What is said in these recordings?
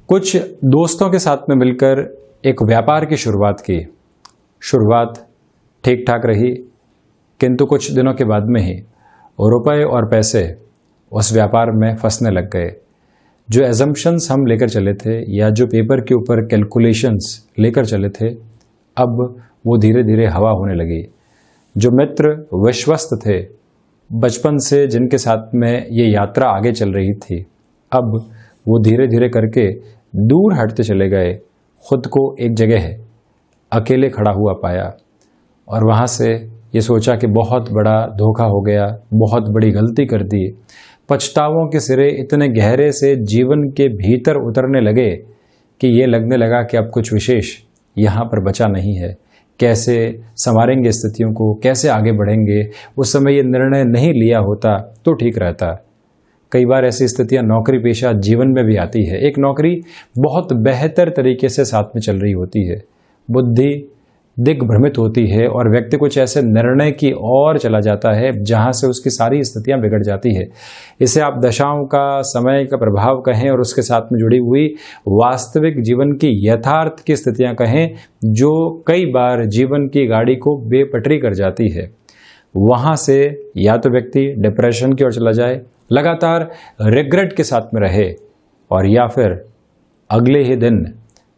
कुछ दोस्तों के साथ में मिलकर एक व्यापार की शुरुआत की। शुरुआत ठीक ठाक रही, किंतु कुछ दिनों के बाद में ही रुपए और पैसे उस व्यापार में फंसने लग गए। जो एजम्पशंस हम लेकर चले थे या जो पेपर के ऊपर कैलकुलेशंस लेकर चले थे, अब वो धीरे धीरे हवा होने लगी। जो मित्र विश्वस्त थे, बचपन से जिनके साथ में ये यात्रा आगे चल रही थी, अब वो धीरे धीरे करके दूर हटते चले गए। खुद को एक जगह अकेले खड़ा हुआ पाया और वहाँ से ये सोचा कि बहुत बड़ा धोखा हो गया, बहुत बड़ी गलती कर दी। पछतावों के सिरे इतने गहरे से जीवन के भीतर उतरने लगे कि ये लगने लगा कि अब कुछ विशेष यहाँ पर बचा नहीं है। कैसे संवारेंगे स्थितियों को, कैसे आगे बढ़ेंगे। उस समय ये निर्णय नहीं लिया होता तो ठीक रहता। कई बार ऐसी स्थितियां नौकरी पेशा जीवन में भी आती है। एक नौकरी बहुत बेहतर तरीके से साथ में चल रही होती है, बुद्धि दिग्भ्रमित होती है और व्यक्ति कुछ ऐसे निर्णय की ओर चला जाता है जहां से उसकी सारी स्थितियां बिगड़ जाती है। इसे आप दशाओं का, समय का प्रभाव कहें और उसके साथ में जुड़ी हुई वास्तविक जीवन की यथार्थ की स्थितियां कहें, जो कई बार जीवन की गाड़ी को बेपटरी कर जाती है। वहां से या तो व्यक्ति डिप्रेशन की ओर चला जाए, लगातार रिग्रेट के साथ में रहे, और या फिर अगले ही दिन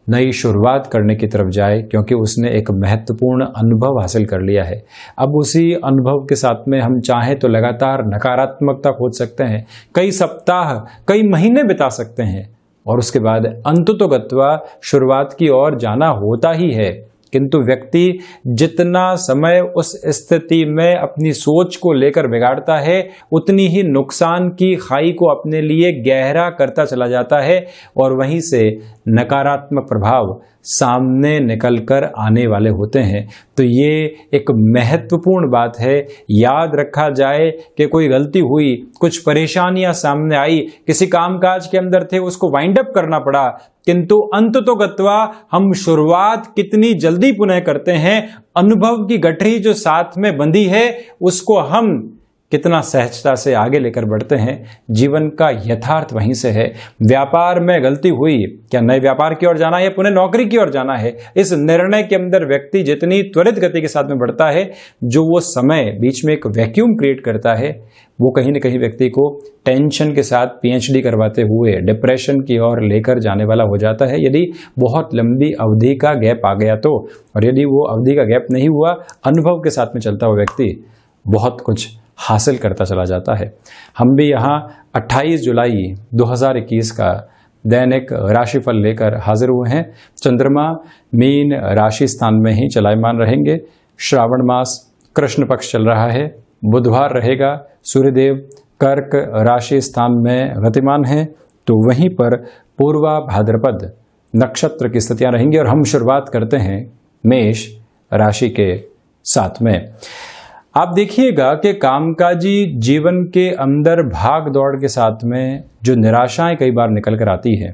नई शुरुआत करने की तरफ जाए, क्योंकि उसने एक महत्वपूर्ण अनुभव हासिल कर लिया है। अब उसी अनुभव के साथ में हम चाहें तो लगातार नकारात्मकता खोज सकते हैं, कई सप्ताह, कई महीने बिता सकते हैं, और उसके बाद अंततोगत्वा शुरुआत की ओर जाना होता ही है। किंतु व्यक्ति जितना समय उस स्थिति में अपनी सोच को लेकर बिगाड़ता है, उतनी ही नुकसान की खाई को अपने लिए गहरा करता चला जाता है, और वहीं से नकारात्मक प्रभाव सामने निकलकर आने वाले होते हैं। तो ये एक महत्वपूर्ण बात है। याद रखा जाए कि कोई गलती हुई, कुछ परेशानियां सामने आई, किसी कामकाज के अंदर थे, उसको वाइंड अप करना पड़ा, किंतु अंततोगत्वा हम शुरुआत कितनी जल्दी पुनः करते हैं। अनुभव की गठरी जो साथ में बंधी है, उसको हम कितना सहजता से आगे लेकर बढ़ते हैं। जीवन का यथार्थ वहीं से है। व्यापार में गलती हुई, क्या नए व्यापार की ओर जाना है या पुनः नौकरी की ओर जाना है, इस निर्णय के अंदर व्यक्ति जितनी त्वरित गति के साथ में बढ़ता है, जो वो समय बीच में एक वैक्यूम क्रिएट करता है, वो कहीं न कहीं व्यक्ति को टेंशन के साथ पीएचडी करवाते हुए डिप्रेशन की ओर लेकर जाने वाला हो जाता है, यदि बहुत लंबी अवधि का गैप आ गया तो। और यदि वो अवधि का गैप नहीं हुआ, अनुभव के साथ में चलता हुआ व्यक्ति बहुत कुछ हासिल करता चला जाता है। हम भी यहाँ 28 जुलाई 2021 का दैनिक राशिफल लेकर हाजिर हुए हैं। चंद्रमा मीन राशि स्थान में ही चलायमान रहेंगे। श्रावण मास कृष्ण पक्ष चल रहा है। बुधवार रहेगा, सूर्यदेव कर्क राशि स्थान में गतिमान हैं, तो वहीं पर पूर्वा भाद्रपद नक्षत्र की स्थितियां रहेंगी। और हम शुरुआत करते हैं मेष राशि के साथ में। आप देखिएगा कि कामकाजी जीवन के अंदर भाग दौड़ के साथ में जो निराशाएं कई बार निकल कर आती है,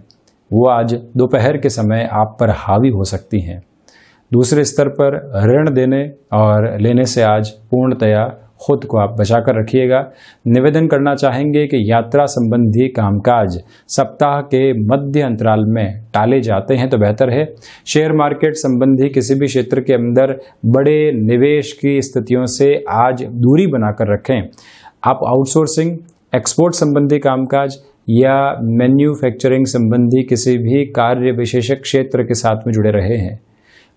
वो आज दोपहर के समय आप पर हावी हो सकती हैं। दूसरे स्तर पर ऋण देने और लेने से आज पूर्णतया खुद को आप बचा कर रखिएगा। निवेदन करना चाहेंगे कि यात्रा संबंधी कामकाज सप्ताह के मध्य अंतराल में टाले जाते हैं तो बेहतर है। शेयर मार्केट संबंधी किसी भी क्षेत्र के अंदर बड़े निवेश की स्थितियों से आज दूरी बनाकर रखें। आप आउटसोर्सिंग, एक्सपोर्ट संबंधी कामकाज या मैन्युफैक्चरिंग संबंधी किसी भी कार्य विशेषक क्षेत्र के साथ में जुड़े रहे हैं,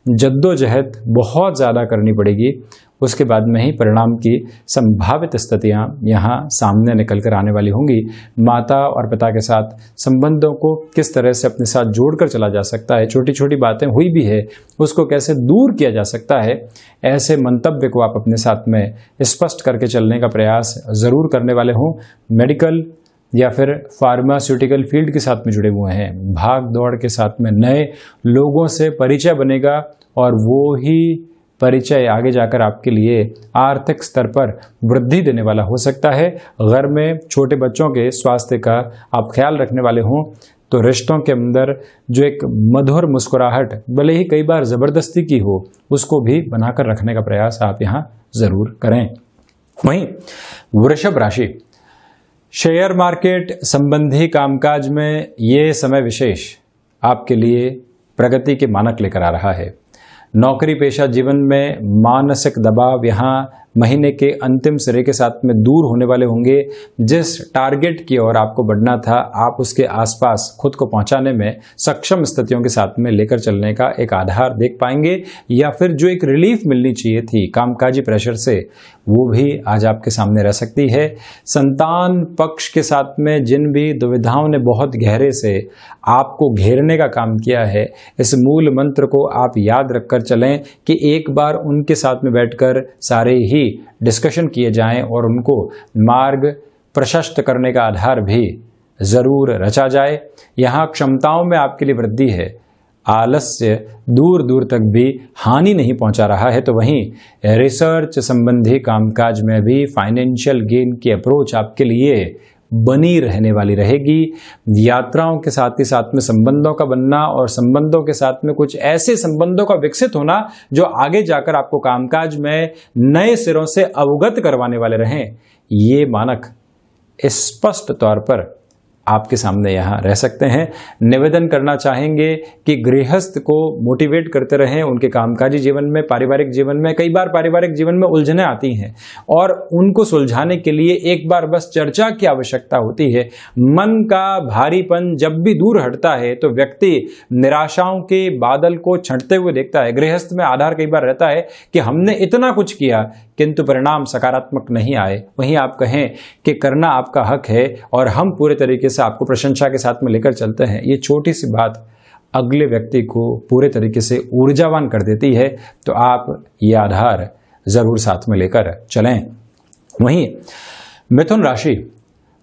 जद्दोजहद बहुत ज़्यादा करनी पड़ेगी। उसके बाद में ही परिणाम की संभावित स्थितियां यहाँ सामने निकल कर आने वाली होंगी। माता और पिता के साथ संबंधों को किस तरह से अपने साथ जोड़कर चला जा सकता है, छोटी छोटी बातें हुई भी है उसको कैसे दूर किया जा सकता है, ऐसे मंतव्य को आप अपने साथ में स्पष्ट करके चलने का प्रयास ज़रूर करने वाले हों। मेडिकल या फिर फार्मास्यूटिकल फील्ड के साथ में जुड़े हुए हैं, भाग दौड़ के साथ में नए लोगों से परिचय बनेगा, और वो ही परिचय आगे जाकर आपके लिए आर्थिक स्तर पर वृद्धि देने वाला हो सकता है। घर में छोटे बच्चों के स्वास्थ्य का आप ख्याल रखने वाले हों तो रिश्तों के अंदर जो एक मधुर मुस्कुराहट, भले ही कई बार ज़बरदस्ती की हो, उसको भी बनाकर रखने का प्रयास आप यहाँ ज़रूर करें। वहीं वृषभ राशि, शेयर मार्केट संबंधी कामकाज में ये समय विशेष आपके लिए प्रगति के मानक लेकर आ रहा है। नौकरी पेशा जीवन में मानसिक दबाव यहाँ महीने के अंतिम सिरे के साथ में दूर होने वाले होंगे। जिस टारगेट की ओर आपको बढ़ना था, आप उसके आसपास खुद को पहुंचाने में सक्षम स्थितियों के साथ में लेकर चलने का एक आधार देख पाएंगे, या फिर जो एक रिलीफ मिलनी चाहिए थी कामकाजी प्रेशर से, वो भी आज आपके सामने रह सकती है। संतान पक्ष के साथ में जिन भी दुविधाओं ने बहुत गहरे से आपको घेरने का काम किया है, इस मूल मंत्र को आप याद रखकर चलें कि एक बार उनके साथ में बैठकर सारे ही डिस्कशन किए जाएं और उनको मार्ग प्रशस्त करने का आधार भी जरूर रचा जाए। यहाँ क्षमताओं में आपके लिए वृद्धि है। आलस्य दूर दूर तक भी हानि नहीं पहुंचा रहा है, तो वहीं रिसर्च संबंधी कामकाज में भी फाइनेंशियल गेन की अप्रोच आपके लिए बनी रहने वाली रहेगी। यात्राओं के साथ ही साथ में संबंधों का बनना और संबंधों के साथ में कुछ ऐसे संबंधों का विकसित होना जो आगे जाकर आपको कामकाज में नए सिरों से अवगत करवाने वाले रहें, ये मानक स्पष्ट तौर पर आपके सामने यहाँ रह सकते हैं। निवेदन करना चाहेंगे कि गृहस्थ को मोटिवेट करते रहें उनके कामकाजी जीवन में, पारिवारिक जीवन में। कई बार पारिवारिक जीवन में उलझनें आती हैं और उनको सुलझाने के लिए एक बार बस चर्चा की आवश्यकता होती है। मन का भारीपन जब भी दूर हटता है तो व्यक्ति निराशाओं के बादल को छंटते हुए देखता है। गृहस्थ में आधार कई बार रहता है कि हमने इतना कुछ किया किंतु परिणाम सकारात्मक नहीं आए। वहीं आप कहें कि करना आपका हक है और हम पूरे तरीके से आपको प्रशंसा के साथ में लेकर चलते हैं, ये छोटी सी बात अगले व्यक्ति को पूरे तरीके से ऊर्जावान कर देती है। तो आप ये आधार जरूर साथ में लेकर चलें। वहीं मिथुन राशि,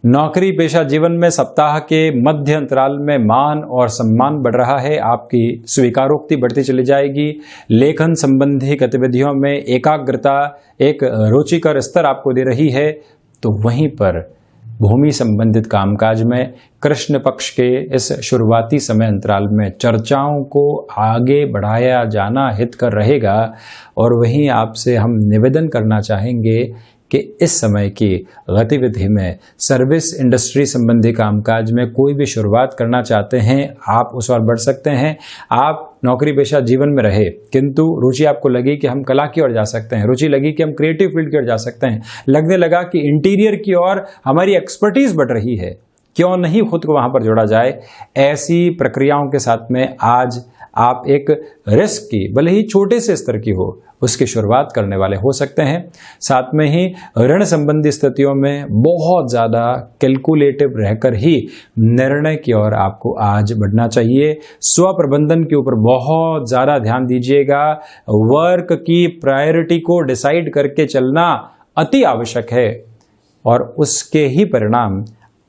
नौकरी पेशा जीवन में सप्ताह के मध्य अंतराल में मान और सम्मान बढ़ रहा है। आपकी स्वीकारोक्ति बढ़ती चली जाएगी। लेखन संबंधी गतिविधियों में एकाग्रता एक रुचिकर स्तर आपको दे रही है। तो वहीं पर भूमि संबंधित कामकाज में कृष्ण पक्ष के इस शुरुआती समय अंतराल में चर्चाओं को आगे बढ़ाया जाना हितकर रहेगा। और वहीं आपसे हम निवेदन करना चाहेंगे कि इस समय की गतिविधि में सर्विस इंडस्ट्री संबंधी कामकाज में कोई भी शुरुआत करना चाहते हैं, आप उस ओर बढ़ सकते हैं। आप नौकरी पेशा जीवन में रहे किंतु रुचि आपको लगी कि हम कला की ओर जा सकते हैं, रुचि लगी कि हम क्रिएटिव फील्ड की ओर जा सकते हैं, लगने लगा कि इंटीरियर की ओर हमारी एक्सपर्टीज बढ़ रही है, क्यों नहीं खुद को वहां पर जोड़ा जाए। ऐसी प्रक्रियाओं के साथ में आज आप एक रिस्क की, भले ही छोटे से स्तर की हो, उसकी शुरुआत करने वाले हो सकते हैं। साथ में ही ऋण संबंधी स्थितियों में बहुत ज़्यादा कैलकुलेटिव रहकर ही निर्णय की ओर आपको आज बढ़ना चाहिए। स्व प्रबंधन के ऊपर बहुत ज़्यादा ध्यान दीजिएगा। वर्क की प्रायोरिटी को डिसाइड करके चलना अति आवश्यक है और उसके ही परिणाम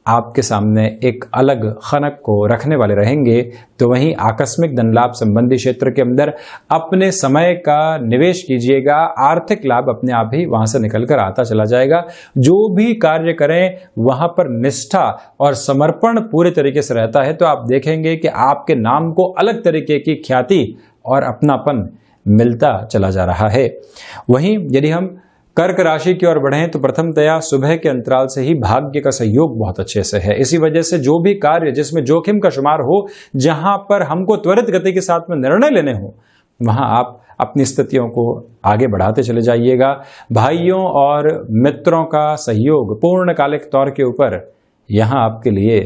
आपके सामने एक अलग खनक को रखने वाले रहेंगे। तो वहीं आकस्मिक धन लाभ संबंधी क्षेत्र के अंदर अपने समय का निवेश कीजिएगा। आर्थिक लाभ अपने आप ही वहां से निकलकर आता चला जाएगा। जो भी कार्य करें वहां पर निष्ठा और समर्पण पूरे तरीके से रहता है तो आप देखेंगे कि आपके नाम को अलग तरीके की ख्याति और अपनापन मिलता चला जा रहा है। वहीं यदि हम कर्क राशि की ओर बढ़ें तो प्रथमतया सुबह के अंतराल से ही भाग्य का सहयोग बहुत अच्छे से है। इसी वजह से जो भी कार्य जिसमें जोखिम का शुमार हो, जहां पर हमको त्वरित गति के साथ में निर्णय लेने हो, वहां आप अपनी स्थितियों को आगे बढ़ाते चले जाइएगा। भाइयों और मित्रों का सहयोग पूर्णकालिक तौर के ऊपर यहां आपके लिए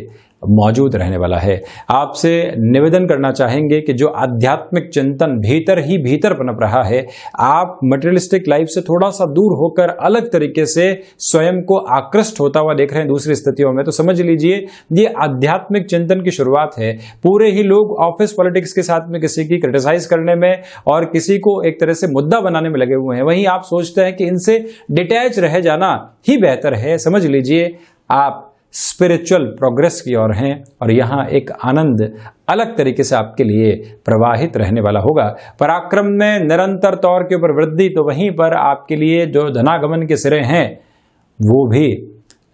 मौजूद रहने वाला है। आपसे निवेदन करना चाहेंगे कि जो आध्यात्मिक चिंतन भीतर ही भीतर पनप रहा है, आप मटेरियलिस्टिक लाइफ से थोड़ा सा दूर होकर अलग तरीके से स्वयं को आकृष्ट होता हुआ देख रहे हैं दूसरी स्थितियों में, तो समझ लीजिए ये आध्यात्मिक चिंतन की शुरुआत है। पूरे ही लोग ऑफिस पॉलिटिक्स के साथ में किसी की क्रिटिसाइज करने में और किसी को एक तरह से मुद्दा बनाने में लगे हुए हैं, वहीं आप सोचते हैं कि इनसे डिटैच रह जाना ही बेहतर है। समझ लीजिए आप स्पिरिचुअल प्रोग्रेस की ओर हैं और यहाँ एक आनंद अलग तरीके से आपके लिए प्रवाहित रहने वाला होगा। पराक्रम में निरंतर तौर के ऊपर वृद्धि, तो वहीं पर आपके लिए जो धनागमन के सिरे हैं वो भी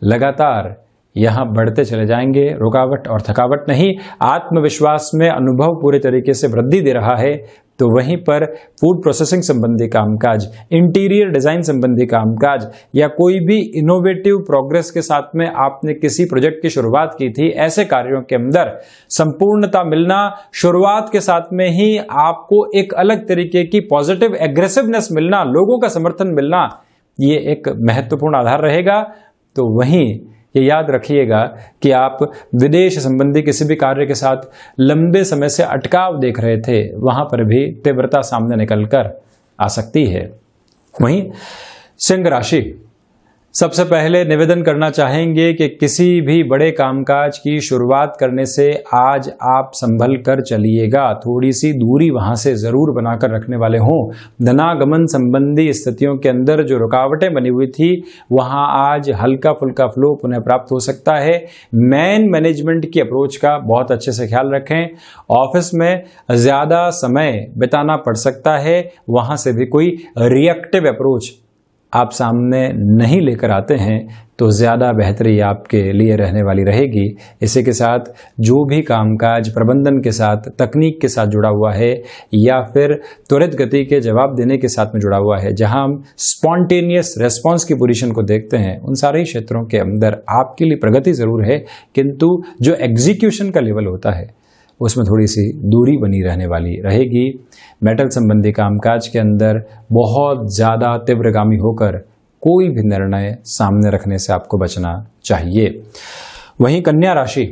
लगातार यहाँ बढ़ते चले जाएंगे। रुकावट और थकावट नहीं, आत्मविश्वास में अनुभव पूरे तरीके से वृद्धि दे रहा है। तो वहीं पर फूड प्रोसेसिंग संबंधी कामकाज, इंटीरियर डिजाइन संबंधी कामकाज या कोई भी इनोवेटिव प्रोग्रेस के साथ में आपने किसी प्रोजेक्ट की शुरुआत की थी, ऐसे कार्यों के अंदर संपूर्णता मिलना, शुरुआत के साथ में ही आपको एक अलग तरीके की पॉजिटिव एग्रेसिवनेस मिलना, लोगों का समर्थन मिलना, ये एक महत्वपूर्ण आधार रहेगा। तो वहीं ये याद रखिएगा कि आप विदेश संबंधी किसी भी कार्य के साथ लंबे समय से अटकाव देख रहे थे, वहां पर भी तीव्रता सामने निकलकर आ सकती है। वहीं सिंह राशि, सबसे पहले निवेदन करना चाहेंगे कि किसी भी बड़े कामकाज की शुरुआत करने से आज आप संभल कर चलिएगा, थोड़ी सी दूरी वहां से जरूर बनाकर रखने वाले हों। धनागमन संबंधी स्थितियों के अंदर जो रुकावटें बनी हुई थी, वहां आज हल्का फुल्का फ्लो पुनः प्राप्त हो सकता है। मैनेजमेंट की अप्रोच का बहुत अच्छे से ख्याल रखें। ऑफिस में ज्यादा समय बिताना पड़ सकता है, वहां से भी कोई रिएक्टिव अप्रोच आप सामने नहीं लेकर आते हैं तो ज़्यादा बेहतरी आपके लिए रहने वाली रहेगी। इसी के साथ जो भी कामकाज प्रबंधन के साथ, तकनीक के साथ जुड़ा हुआ है या फिर त्वरित गति के जवाब देने के साथ में जुड़ा हुआ है, जहां हम स्पॉन्टेनियस रेस्पॉन्स की पोजीशन को देखते हैं, उन सारे क्षेत्रों के अंदर आपके लिए प्रगति ज़रूर है, किंतु जो एग्जीक्यूशन का लेवल होता है उसमें थोड़ी सी दूरी बनी रहने वाली रहेगी। मेटल संबंधी कामकाज के अंदर बहुत ज़्यादा तीव्रगामी होकर कोई भी निर्णय सामने रखने से आपको बचना चाहिए। वहीं कन्या राशि,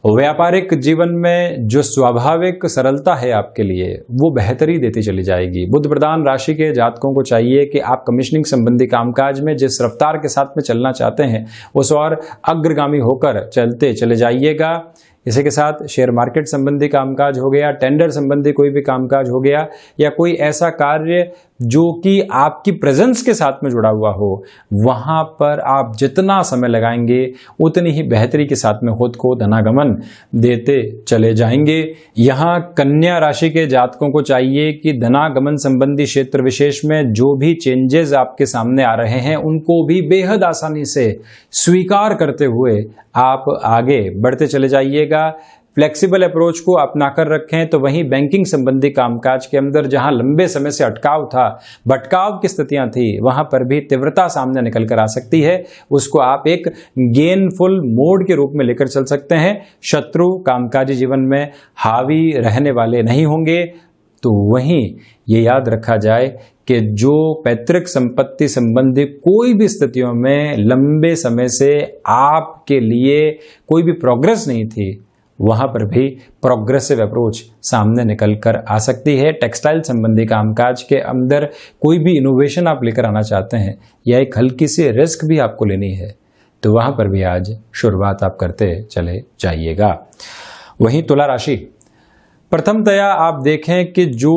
व्यापारिक जीवन में जो स्वाभाविक सरलता है आपके लिए, वो बेहतरी देती चली जाएगी। बुध प्रधान राशि के जातकों को चाहिए कि आप कमीशनिंग संबंधी कामकाज में जिस रफ्तार के साथ में चलना चाहते हैं, उस और अग्रगामी होकर चलते चले जाइएगा। इसी के साथ शेयर मार्केट संबंधी कामकाज हो गया, टेंडर संबंधी कोई भी कामकाज हो गया, या कोई ऐसा कार्य जो कि आपकी प्रेजेंस के साथ में जुड़ा हुआ हो, वहां पर आप जितना समय लगाएंगे उतनी ही बेहतरी के साथ में खुद को धनागमन देते चले जाएंगे। यहाँ कन्या राशि के जातकों को चाहिए कि धनागमन संबंधी क्षेत्र विशेष में जो भी चेंजेस आपके सामने आ रहे हैं, उनको भी बेहद आसानी से स्वीकार करते हुए आप आगे बढ़ते चले जाइएगा। फ्लेक्सिबल अप्रोच को अपनाकर रखें। तो वहीं बैंकिंग संबंधी कामकाज के अंदर जहां लंबे समय से अटकाव था, भटकाव की स्थितियां थी, वहां पर भी तीव्रता सामने निकल कर आ सकती है। उसको आप एक गेनफुल मोड के रूप में लेकर चल सकते हैं। शत्रु कामकाजी जीवन में हावी रहने वाले नहीं होंगे। तो वहीं ये याद रखा जाए कि जो पैतृक संपत्ति संबंधी कोई भी स्थितियों में लंबे समय से आपके लिए कोई भी प्रोग्रेस नहीं थी, वहां पर भी प्रोग्रेसिव अप्रोच सामने निकल कर आ सकती है। टेक्सटाइल संबंधी कामकाज के अंदर कोई भी इनोवेशन आप लेकर आना चाहते हैं या एक हल्की सी रिस्क भी आपको लेनी है, तो वहां पर भी आज शुरुआत आप करते चले जाइएगा। वहीं तुला राशि, प्रथमतया आप देखें कि जो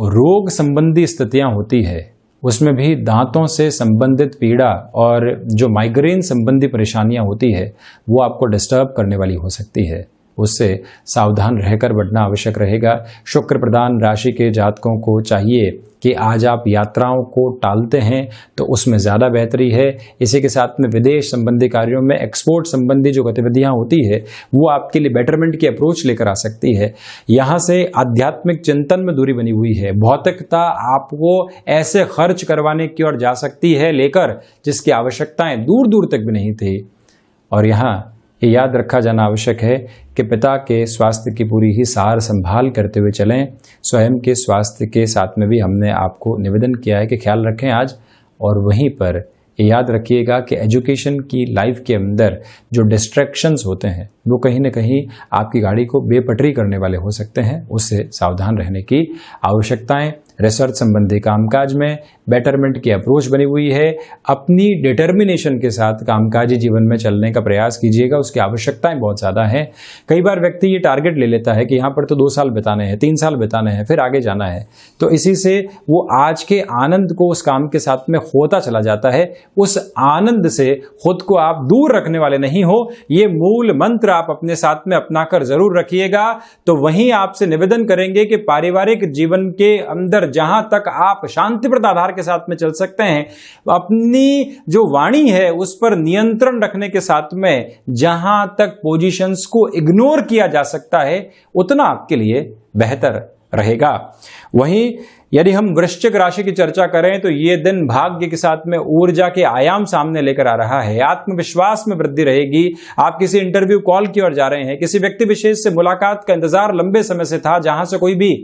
रोग संबंधी स्थितियां होती है उसमें भी दांतों से संबंधित पीड़ा और जो माइग्रेन संबंधी परेशानियां होती है वो आपको डिस्टर्ब करने वाली हो सकती है। उससे सावधान रहकर बढ़ना आवश्यक रहेगा। शुक्र प्रधान राशि के जातकों को चाहिए कि आज आप यात्राओं को टालते हैं तो उसमें ज़्यादा बेहतरी है। इसी के साथ में विदेश संबंधी कार्यों में एक्सपोर्ट संबंधी जो गतिविधियां होती है वो आपके लिए बेटरमेंट की अप्रोच लेकर आ सकती है। यहाँ से आध्यात्मिक चिंतन में दूरी बनी हुई है। भौतिकता आपको ऐसे खर्च करवाने की ओर जा सकती है लेकर जिसकी आवश्यकताएं दूर दूर तक भी नहीं थी। और यहाँ ये याद रखा जाना आवश्यक है कि पिता के स्वास्थ्य की पूरी ही सार संभाल करते हुए चलें। स्वयं के स्वास्थ्य के साथ में भी हमने आपको निवेदन किया है कि ख्याल रखें आज। और वहीं पर ये याद रखिएगा कि एजुकेशन की लाइफ के अंदर जो डिस्ट्रैक्शंस होते हैं वो कहीं ना कहीं आपकी गाड़ी को बेपटरी करने वाले हो सकते हैं। उससे सावधान रहने की आवश्यकताएं। रिसर्च संबंधी कामकाज में बेटरमेंट की अप्रोच बनी हुई है। अपनी डिटर्मिनेशन के साथ कामकाजी जीवन में चलने का प्रयास कीजिएगा। उसकी आवश्यकताएं बहुत ज़्यादा हैं। कई बार व्यक्ति ये टारगेट ले लेता है कि यहाँ पर तो 2 साल बिताने हैं, 3 साल बिताने हैं, फिर आगे जाना है। तो इसी से वो आज के आनंद को उस काम के साथ में खोता चला जाता है। उस आनंद से खुद को आप दूर रखने वाले नहीं हो। ये मूल मंत्र आप अपने साथ में अपनाकर जरूर रखिएगा। तो वहीं आपसे निवेदन करेंगे कि पारिवारिक जीवन के अंदर जहां तक आप शांतिप्रद आधार के साथ में चल सकते हैं, अपनी जो वाणी है उस पर नियंत्रण रखने के साथ में जहां तक पोजीशंस को इग्नोर किया जा सकता है उतना आपके लिए बेहतर रहेगा। वहीं यदि हम वृश्चिक राशि की चर्चा करें तो ये दिन भाग्य के साथ में ऊर्जा के आयाम सामने लेकर आ रहा है। आत्मविश्वास में वृद्धि रहेगी। आप किसी इंटरव्यू कॉल की ओर जा रहे हैं, किसी व्यक्ति विशेष से मुलाकात का इंतजार लंबे समय से था, जहां से कोई भी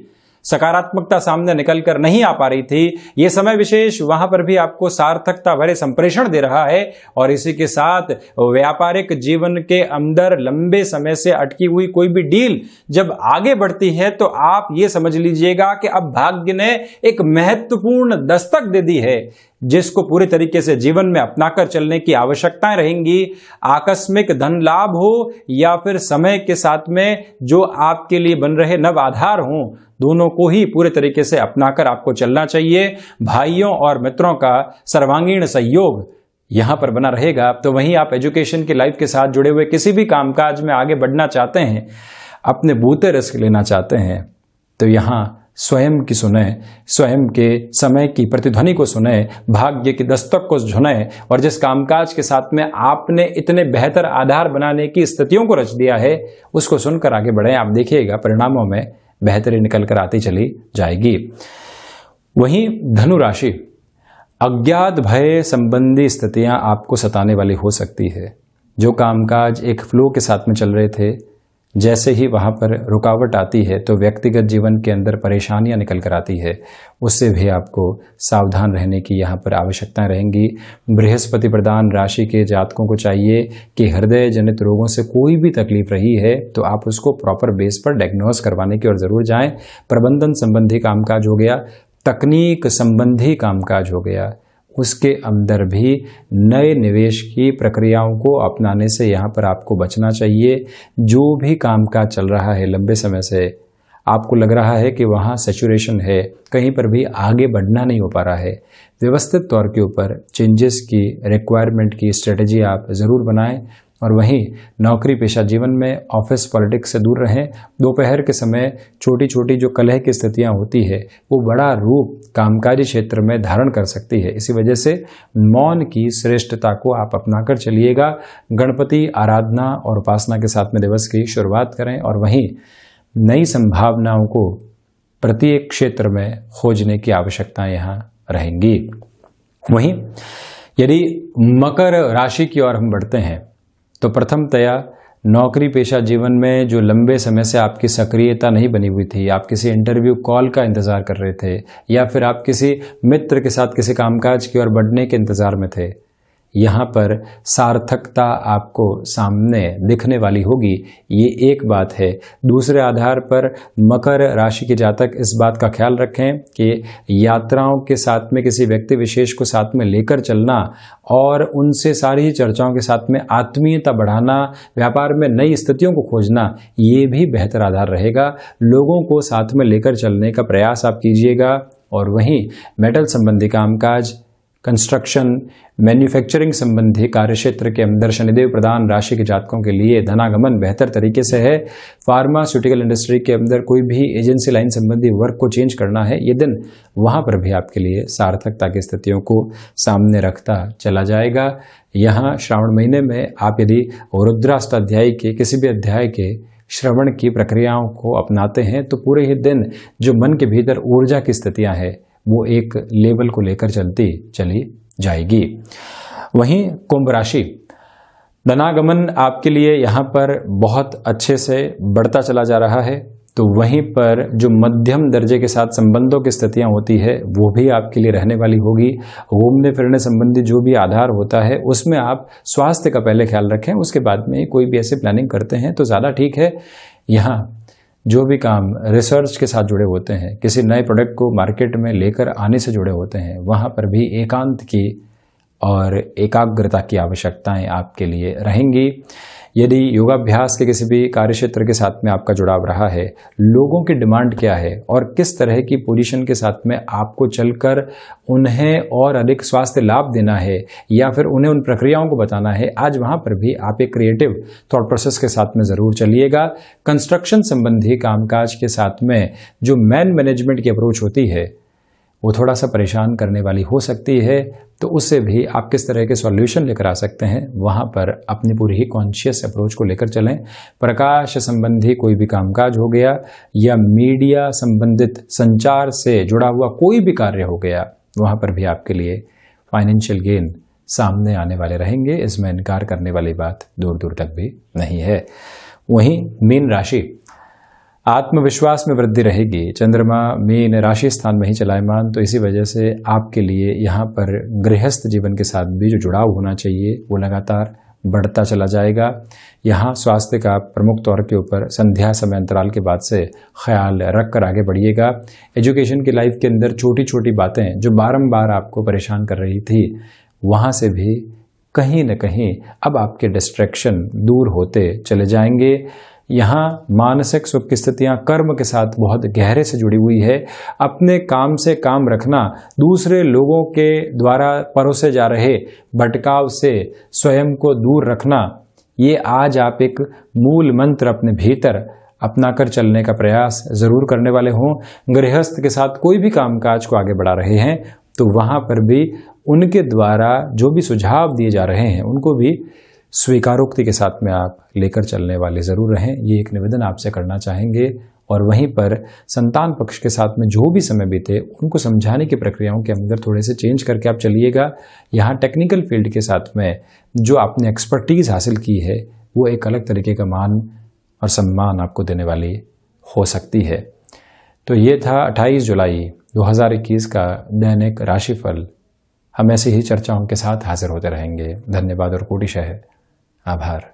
सकारात्मकता सामने निकल कर नहीं आ पा रही थी, ये समय विशेष वहां पर भी आपको सार्थकता भरे संप्रेषण दे रहा है। और इसी के साथ व्यापारिक जीवन के अंदर लंबे समय से अटकी हुई कोई भी डील जब आगे बढ़ती है तो आप ये समझ लीजिएगा कि अब भाग्य ने एक महत्वपूर्ण दस्तक दे दी है, जिसको पूरे तरीके से जीवन में अपनाकर चलने की आवश्यकताएं रहेंगी। आकस्मिक धन लाभ हो या फिर समय के साथ में जो आपके लिए बन रहे नव आधार हों, दोनों को ही पूरे तरीके से अपनाकर आपको चलना चाहिए। भाइयों और मित्रों का सर्वांगीण सहयोग यहां पर बना रहेगा। तो वहीं आप एजुकेशन की लाइफ के साथ जुड़े हुए किसी भी कामकाज में आगे बढ़ना चाहते हैं, अपने बूते रिस्क लेना चाहते हैं, तो यहां स्वयं की सुने, स्वयं के समय की प्रतिध्वनि को सुने, भाग्य की दस्तक को सुने और जिस कामकाज के साथ में आपने इतने बेहतर आधार बनाने की स्थितियों को रच दिया है, उसको सुनकर आगे बढ़ें। आप देखिएगा परिणामों में बेहतरी निकल कर आती चली जाएगी। वहीं धनु राशि, अज्ञात भय संबंधी स्थितियां आपको सताने वाली हो सकती है। जो कामकाज एक फ्लो के साथ में चल रहे थे, जैसे ही वहां पर रुकावट आती है तो व्यक्तिगत जीवन के अंदर परेशानियां निकल कर आती है, उससे भी आपको सावधान रहने की यहाँ पर आवश्यकताएं रहेंगी। बृहस्पति प्रधान राशि के जातकों को चाहिए कि हृदय जनित रोगों से कोई भी तकलीफ रही है तो आप उसको प्रॉपर बेस पर डायग्नोस करवाने की ओर जरूर जाएं। प्रबंधन संबंधी कामकाज हो गया, तकनीक संबंधी कामकाज हो गया, उसके अंदर भी नए निवेश की प्रक्रियाओं को अपनाने से यहाँ पर आपको बचना चाहिए। जो भी कामकाज चल रहा है लंबे समय से, आपको लग रहा है कि वहाँ सैचुरेशन है, कहीं पर भी आगे बढ़ना नहीं हो पा रहा है, व्यवस्थित तौर के ऊपर चेंजेस की रिक्वायरमेंट की स्ट्रेटजी आप ज़रूर बनाएं। और वहीं नौकरी पेशा जीवन में ऑफिस पॉलिटिक्स से दूर रहें। दोपहर के समय छोटी छोटी जो कलह की स्थितियां होती है वो बड़ा रूप कामकाजी क्षेत्र में धारण कर सकती है। इसी वजह से मौन की श्रेष्ठता को आप अपनाकर चलिएगा। गणपति आराधना और उपासना के साथ में दिवस की शुरुआत करें और वहीं नई संभावनाओं को प्रत्येक क्षेत्र में खोजने की आवश्यकताएं यहाँ रहेंगी। वहीं यदि मकर राशि की ओर हम बढ़ते हैं तो प्रथमतया नौकरी पेशा जीवन में जो लंबे समय से आपकी सक्रियता नहीं बनी हुई थी, आप किसी इंटरव्यू कॉल का इंतज़ार कर रहे थे या फिर आप किसी मित्र के साथ किसी कामकाज की ओर बढ़ने के इंतज़ार में थे, यहाँ पर सार्थकता आपको सामने दिखने वाली होगी। ये एक बात है। दूसरे आधार पर मकर राशि के जातक इस बात का ख्याल रखें कि यात्राओं के साथ में किसी व्यक्ति विशेष को साथ में लेकर चलना और उनसे सारी चर्चाओं के साथ में आत्मीयता बढ़ाना, व्यापार में नई स्थितियों को खोजना, ये भी बेहतर आधार रहेगा। लोगों को साथ में लेकर चलने का प्रयास आप कीजिएगा। और वहीं मेटल संबंधी कामकाज, कंस्ट्रक्शन, मैन्युफैक्चरिंग संबंधी कार्यक्षेत्र के अंदर शनिदेव प्रधान राशि के जातकों के लिए धनागमन बेहतर तरीके से है। फार्मास्यूटिकल इंडस्ट्री के अंदर कोई भी एजेंसी लाइन संबंधी वर्क को चेंज करना है, ये दिन वहां पर भी आपके लिए सार्थकता की स्थितियों को सामने रखता चला जाएगा। यहाँ श्रावण महीने में आप यदि रुद्राष्टाध्यायी के किसी भी अध्याय के श्रवण की प्रक्रियाओं को अपनाते हैं तो पूरे ही दिन जो मन के भीतर ऊर्जा की स्थितियां हैं वो एक लेवल को लेकर चलती चली जाएगी। वहीं कुंभ राशि, धनागमन आपके लिए यहाँ पर बहुत अच्छे से बढ़ता चला जा रहा है। तो वहीं पर जो मध्यम दर्जे के साथ संबंधों की स्थितियां होती है वो भी आपके लिए रहने वाली होगी। घूमने फिरने संबंधी जो भी आधार होता है उसमें आप स्वास्थ्य का पहले ख्याल रखें, उसके बाद में कोई भी ऐसे प्लानिंग करते हैं तो ज़्यादा ठीक है। यहाँ जो भी काम रिसर्च के साथ जुड़े होते हैं, किसी नए प्रोडक्ट को मार्केट में लेकर आने से जुड़े होते हैं, वहाँ पर भी एकांत की और एकाग्रता की आवश्यकताएं आपके लिए रहेंगी। यदि योगाभ्यास के किसी भी कार्यक्षेत्र के साथ में आपका जुड़ाव रहा है, लोगों की डिमांड क्या है और किस तरह की पोजीशन के साथ में आपको चलकर उन्हें और अधिक स्वास्थ्य लाभ देना है या फिर उन्हें उन प्रक्रियाओं को बताना है, आज वहां पर भी आप एक क्रिएटिव थॉट प्रोसेस के साथ में ज़रूर चलिएगा। कंस्ट्रक्शन संबंधी कामकाज के साथ में जो मैनेजमेंट की अप्रोच होती है वो थोड़ा सा परेशान करने वाली हो सकती है, तो उससे भी आप किस तरह के सॉल्यूशन लेकर आ सकते हैं, वहाँ पर अपनी पूरी ही कॉन्शियस अप्रोच को लेकर चलें। प्रकाश संबंधी कोई भी कामकाज हो गया या मीडिया संबंधित संचार से जुड़ा हुआ कोई भी कार्य हो गया, वहाँ पर भी आपके लिए फाइनेंशियल गेन सामने आने वाले रहेंगे। इसमें इनकार करने वाली बात दूर दूर तक भी नहीं है। वहीं मीन राशि, आत्मविश्वास में वृद्धि रहेगी। चंद्रमा मीन राशि स्थान में ही चलायमान, तो इसी वजह से आपके लिए यहाँ पर गृहस्थ जीवन के साथ भी जो जुड़ाव होना चाहिए वो लगातार बढ़ता चला जाएगा। यहाँ स्वास्थ्य का प्रमुख तौर के ऊपर संध्या समय अंतराल के बाद से ख्याल रख कर आगे बढ़िएगा। एजुकेशन की लाइफ के अंदर छोटी छोटी बातें जो बारंबार आपको परेशान कर रही थी, वहाँ से भी कहीं न कहीं अब आपके डिस्ट्रैक्शन दूर होते चले जाएंगे। यहाँ मानसिक सुख की स्थितियाँ कर्म के साथ बहुत गहरे से जुड़ी हुई है। अपने काम से काम रखना, दूसरे लोगों के द्वारा परोसे जा रहे भटकाव से स्वयं को दूर रखना, ये आज आप एक मूल मंत्र अपने भीतर अपनाकर चलने का प्रयास जरूर करने वाले हों। गृहस्थ के साथ कोई भी कामकाज को आगे बढ़ा रहे हैं तो वहाँ पर भी उनके द्वारा जो भी सुझाव दिए जा रहे हैं उनको भी स्वीकारोक्ति के साथ में आप लेकर चलने वाले ज़रूर रहें। ये एक निवेदन आपसे करना चाहेंगे। और वहीं पर संतान पक्ष के साथ में जो भी समय बीते उनको समझाने की प्रक्रियाओं के अंदर थोड़े से चेंज करके आप चलिएगा। यहाँ टेक्निकल फील्ड के साथ में जो आपने एक्सपर्टीज़ हासिल की है वो एक अलग तरीके का मान और सम्मान आपको देने वाली हो सकती है। तो ये था 28 जुलाई 2021 का दैनिक राशिफल। हम ऐसी ही चर्चाओं के साथ हाजिर होते रहेंगे। धन्यवाद और कोटिशः आभार।